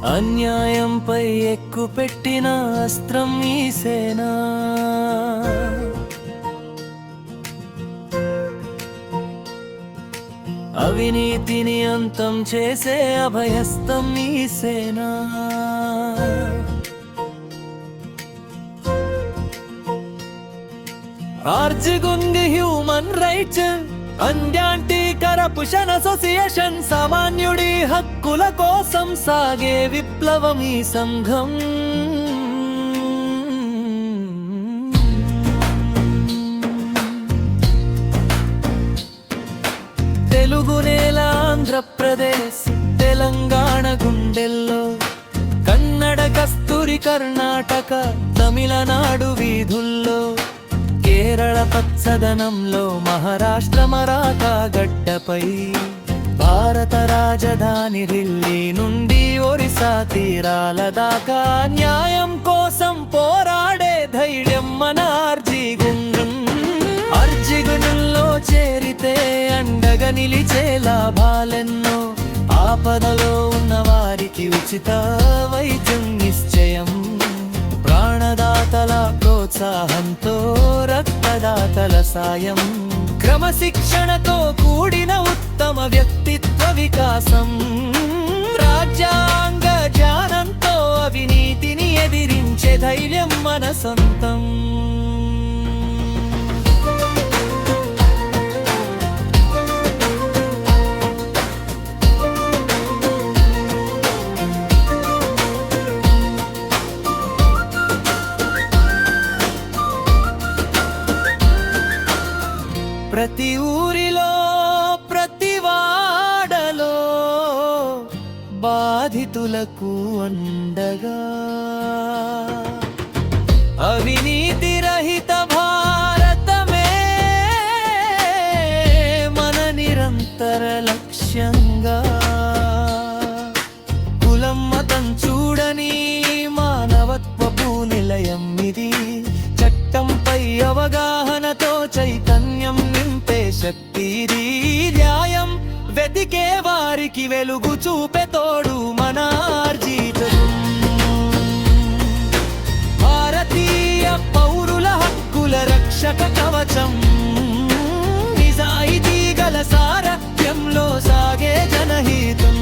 అన్యాయంపై ఎక్కుపెట్టిన అస్త్రం ఈ సేన. అవినీతిని అంతం చేసే అభయస్తం ఈ సేన. ఆర్జిగుంది హ్యూమన్ రైట్స్ అండ్యాంటీ కరప్షన్ అసోసియేషన్. సామాన్యుడి హక్కుల కోసం సాగే విప్లవం ఈ సంఘం. తెలుగు నేల ఆంధ్రప్రదేశ్, తెలంగాణ గుండెల్లో, కన్నడ కస్తూరి కర్ణాటక, తమిళనాడు వీధుల్లో, కేరళ పచ్చదనంలో, మహారాష్ట్ర మరాఠా గడ్డపై, భారత రాజధాని ఢిల్లీ నుండి ఒరిస్సా తీరాల దాకా న్యాయం కోసం పోరాడే ధైర్యం మన అర్జీగుండం. అర్జీగుణంలో చేరితే అండగా నిలిచే లాభాలెన్నో. ఆపదలో ఉన్న వారికి ఉచిత వైద్యం నిశ్చయం. ప్రాణదాతల ప్రోత్సాహంతో రక్తదాతల సాయం. క్రమశిక్షణతో కూడిన ఉత్తమ వ్యక్తిత్వ వికాసం. రాజ్యాంగ జ్ఞానంతో అవినీతిని ఎదిరించే ధైర్యం మన సొంతం. ప్రతి ఊరిలో, ప్రతి వాడలో బాధితులకు అండగా. అవినీతి రహిత భారతమే మన నిరంతర లక్ష్యంగా. కులం మతం చూడని మానవత్వపు నిలయం ఇది. చట్టంపై అవగాహనతో చైతన్యం నింపే శక్తి ఇది. న్యాయం వెతికే వారికి వెలుగు చూపే తోడు మన ఆర్జీతం. భారతీయ పౌరుల హక్కుల రక్షక కవచం. నిజాయితీ గల సారథ్యంలో సాగే జనహితం.